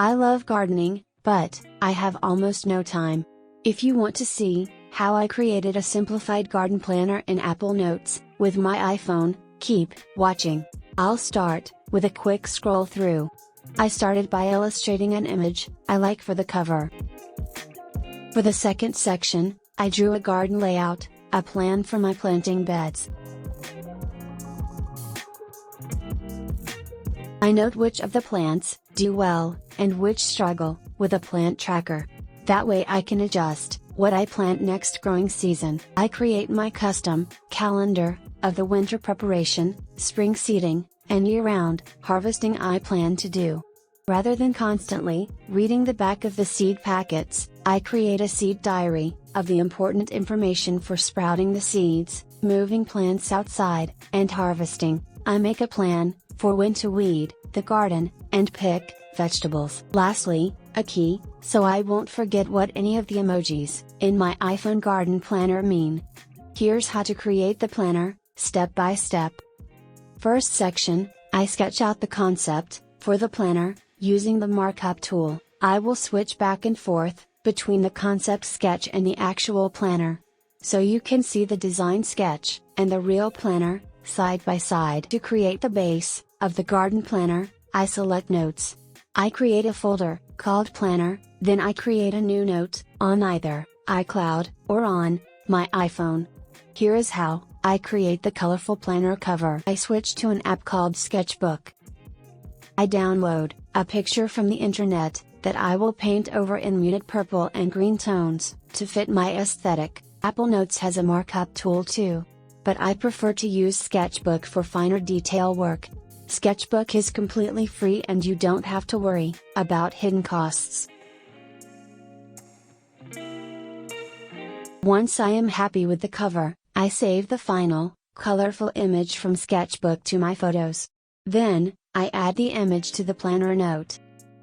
I love gardening, but I have almost no time. If you want to see how I created a simplified garden planner in Apple Notes with my iPhone, keep watching. I'll start with a quick scroll through. I started by illustrating an image I like for the cover. For the second section, I drew a garden layout, a plan for my planting beds. I note which of the plants do well, and which struggle, with a plant tracker. That way I can adjust what I plant next growing season. I create my custom calendar of the winter preparation, spring seeding, and year-round harvesting I plan to do. Rather than constantly reading the back of the seed packets, I create a seed diary of the important information for sprouting the seeds, moving plants outside, and harvesting. I make a plan for when to weed the garden and pick vegetables. Lastly, a key, so I won't forget what any of the emojis in my iPhone garden planner mean. Here's how to create the planner, step by step. First section, I sketch out the concept for the planner using the markup tool. I will switch back and forth between the concept sketch and the actual planner, so you can see the design sketch and the real planner side by side. To create the base of the garden planner, I select Notes. I create a folder called Planner, then I create a new note on either iCloud or on my iPhone. Here is how I create the colorful planner cover. I switch to an app called Sketchbook. I download a picture from the internet that I will paint over in muted purple and green tones to fit my aesthetic. Apple Notes has a markup tool too, but I prefer to use Sketchbook for finer detail work. Sketchbook is completely free and you don't have to worry about hidden costs. Once I am happy with the cover, I save the final, colorful image from Sketchbook to my photos. Then, I add the image to the planner note.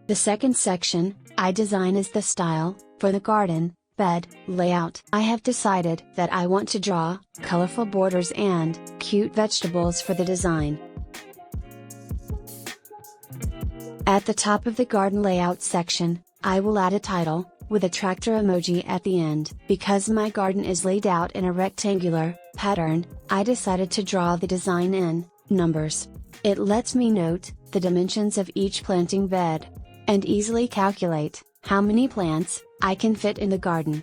The second section, I design is the style for the garden bed layout. I have decided that I want to draw colorful borders and cute vegetables for the design. At the top of the garden layout section, I will add a title, with a tractor emoji at the end. Because my garden is laid out in a rectangular pattern, I decided to draw the design in numbers. It lets me note the dimensions of each planting bed, and easily calculate how many plants I can fit in the garden.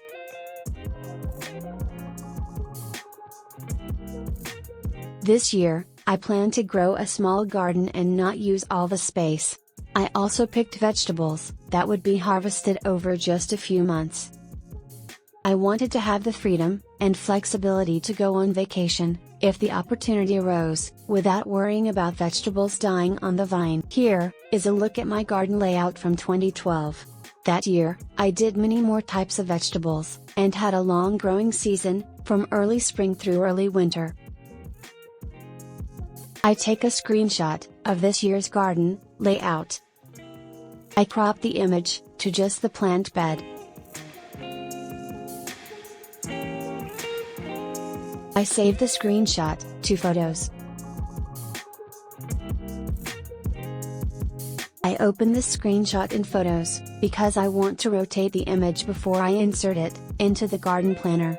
This year, I plan to grow a small garden and not use all the space. I also picked vegetables that would be harvested over just a few months. I wanted to have the freedom and flexibility to go on vacation, if the opportunity arose, without worrying about vegetables dying on the vine. Here is a look at my garden layout from 2012. That year, I did many more types of vegetables, and had a long growing season, from early spring through early winter. I take a screenshot of this year's garden layout. I crop the image to just the plant bed. I save the screenshot to Photos. I open this screenshot in Photos, because I want to rotate the image before I insert it into the garden planner.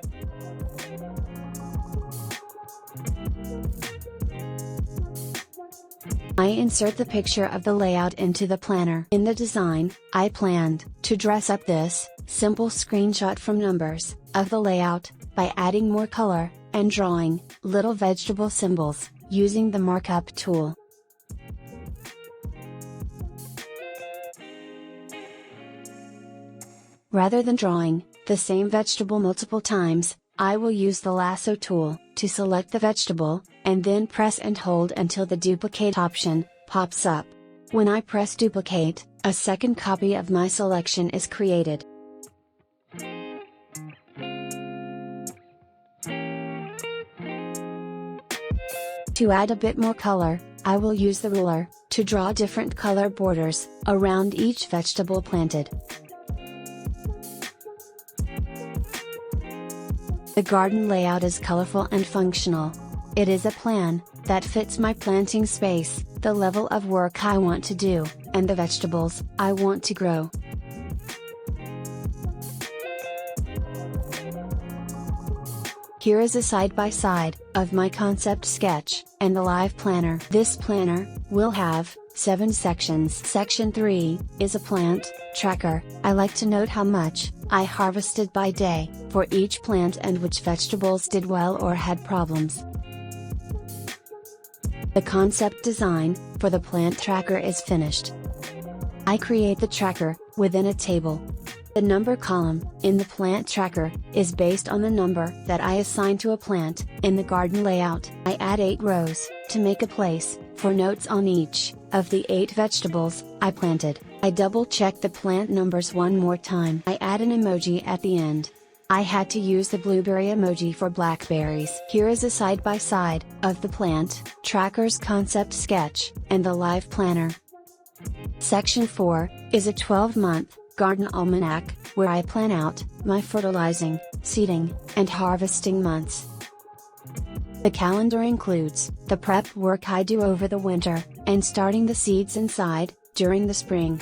I insert the picture of the layout into the planner. In the design, I planned to dress up this simple screenshot from numbers of the layout by adding more color and drawing little vegetable symbols using the markup tool. Rather than drawing the same vegetable multiple times, I will use the lasso tool to select the vegetable, and then press and hold until the duplicate option pops up. When I press duplicate, a second copy of my selection is created. To add a bit more color, I will use the ruler to draw different color borders around each vegetable planted. The garden layout is colorful and functional. It is a plan that fits my planting space, the level of work I want to do, and the vegetables I want to grow. Here is a side-by-side of my concept sketch and the live planner. This planner will have 7 sections. Section 3 is a plant tracker. I like to note how much I harvested by day for each plant and which vegetables did well or had problems. The concept design for the plant tracker is finished. I create the tracker within a table. The number column in the plant tracker is based on the number that I assign to a plant in the garden layout. I add 8 rows to make a place for notes on each of the 8 vegetables I planted. I double check the plant numbers one more time. I add an emoji at the end. I had to use the blueberry emoji for blackberries. Here is a side-by-side of the plant tracker's concept sketch and the live planner. Section 4 is a 12-month garden almanac, where I plan out my fertilizing, seeding, and harvesting months. The calendar includes the prep work I do over the winter, and starting the seeds inside during the spring.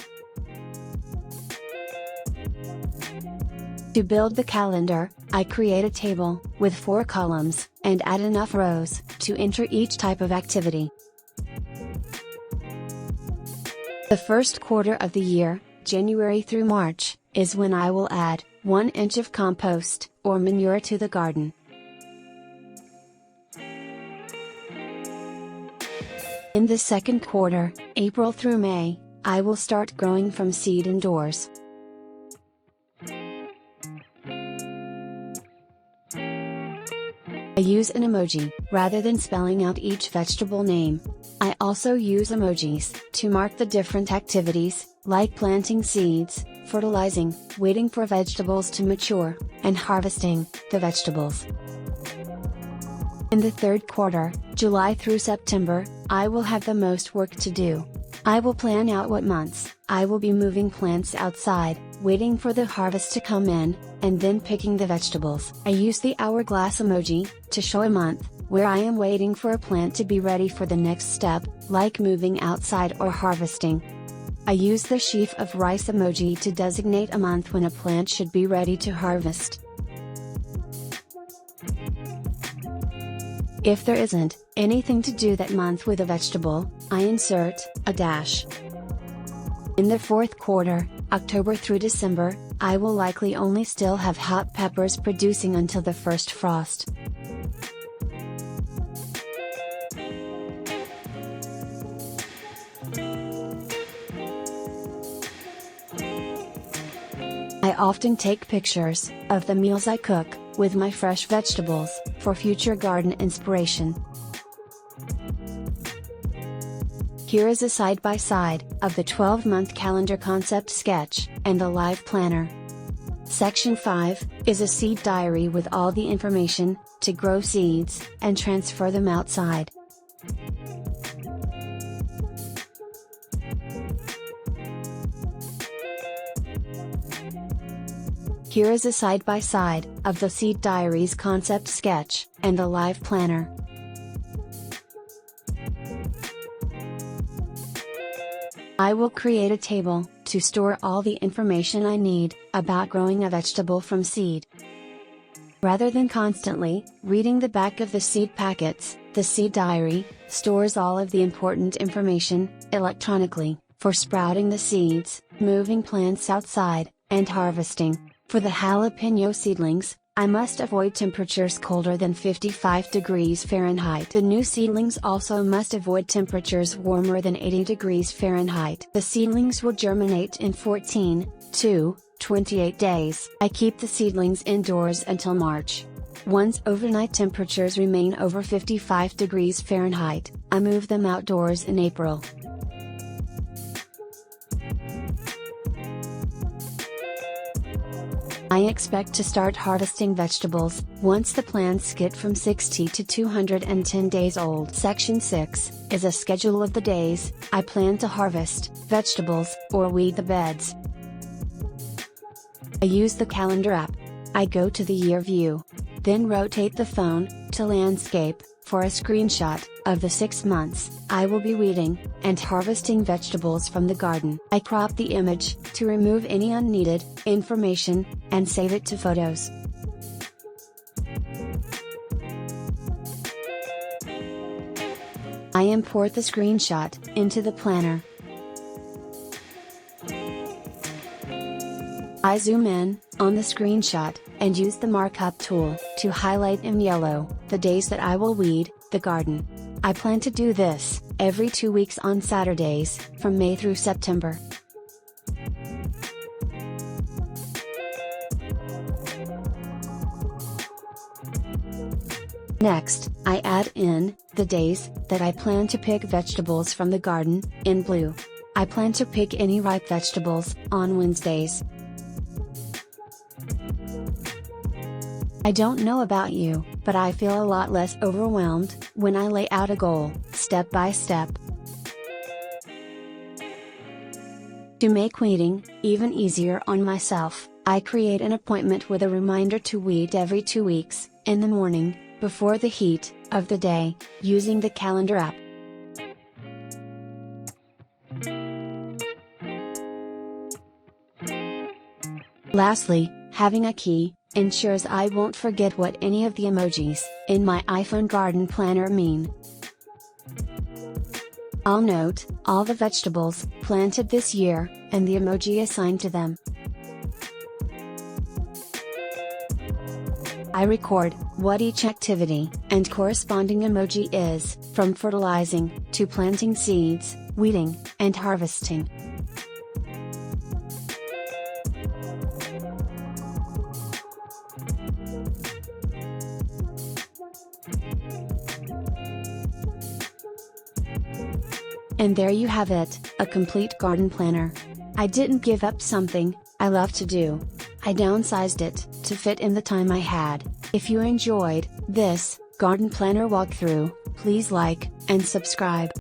To build the calendar, I create a table with 4 columns, and add enough rows to enter each type of activity. The first quarter of the year, January through March, is when I will add 1 inch of compost or manure to the garden. In the second quarter, April through May, I will start growing from seed indoors. I use an emoji, rather than spelling out each vegetable name. I also use emojis to mark the different activities, like planting seeds, fertilizing, waiting for vegetables to mature, and harvesting the vegetables. In the third quarter, July through September, I will have the most work to do. I will plan out what months I will be moving plants outside, waiting for the harvest to come in, and then picking the vegetables. I use the hourglass emoji to show a month where I am waiting for a plant to be ready for the next step, like moving outside or harvesting. I use the sheaf of rice emoji to designate a month when a plant should be ready to harvest. If there isn't anything to do that month with a vegetable, I insert a dash. In the fourth quarter, October through December, I will likely only still have hot peppers producing until the first frost. I often take pictures of the meals I cook with my fresh vegetables for future garden inspiration. Here is a side-by-side of the 12-month calendar concept sketch and the live planner. Section 5 is a seed diary with all the information to grow seeds and transfer them outside. Here is a side-by-side of the seed diary's concept sketch and the live planner. I will create a table to store all the information I need about growing a vegetable from seed. Rather than constantly reading the back of the seed packets, the seed diary stores all of the important information electronically for sprouting the seeds, moving plants outside, and harvesting. For the jalapeno seedlings, I must avoid temperatures colder than 55 degrees Fahrenheit. The new seedlings also must avoid temperatures warmer than 80 degrees Fahrenheit. The seedlings will germinate in 14 to 28 days. I keep the seedlings indoors until March. Once overnight temperatures remain over 55 degrees Fahrenheit, I move them outdoors in April. I expect to start harvesting vegetables once the plants get from 60 to 210 days old. Section 6 is a schedule of the days I plan to harvest vegetables or weed the beds. I use the calendar app. I go to the year view, then rotate the phone to landscape For a screenshot of the 6 months I will be weeding and harvesting vegetables from the garden, I crop the image to remove any unneeded information and save it to photos. I import the screenshot into the planner. I zoom in on the screenshot and use the markup tool to highlight in yellow the days that I will weed the garden. I plan to do this every 2 weeks on Saturdays from May through September. Next, I add in the days that I plan to pick vegetables from the garden in blue. I plan to pick any ripe vegetables on Wednesdays. I don't know about you, but I feel a lot less overwhelmed when I lay out a goal, step by step. To make weeding even easier on myself, I create an appointment with a reminder to weed every 2 weeks, in the morning, before the heat of the day, using the calendar app. Lastly, having a key ensures I won't forget what any of the emojis in my iPhone garden planner mean. I'll note all the vegetables planted this year and the emoji assigned to them. I record what each activity and corresponding emoji is, from fertilizing to planting seeds, weeding, and harvesting. And there you have it, a complete garden planner. I didn't give up something I love to do. I downsized it to fit in the time I had. If you enjoyed this garden planner walkthrough, please like and subscribe.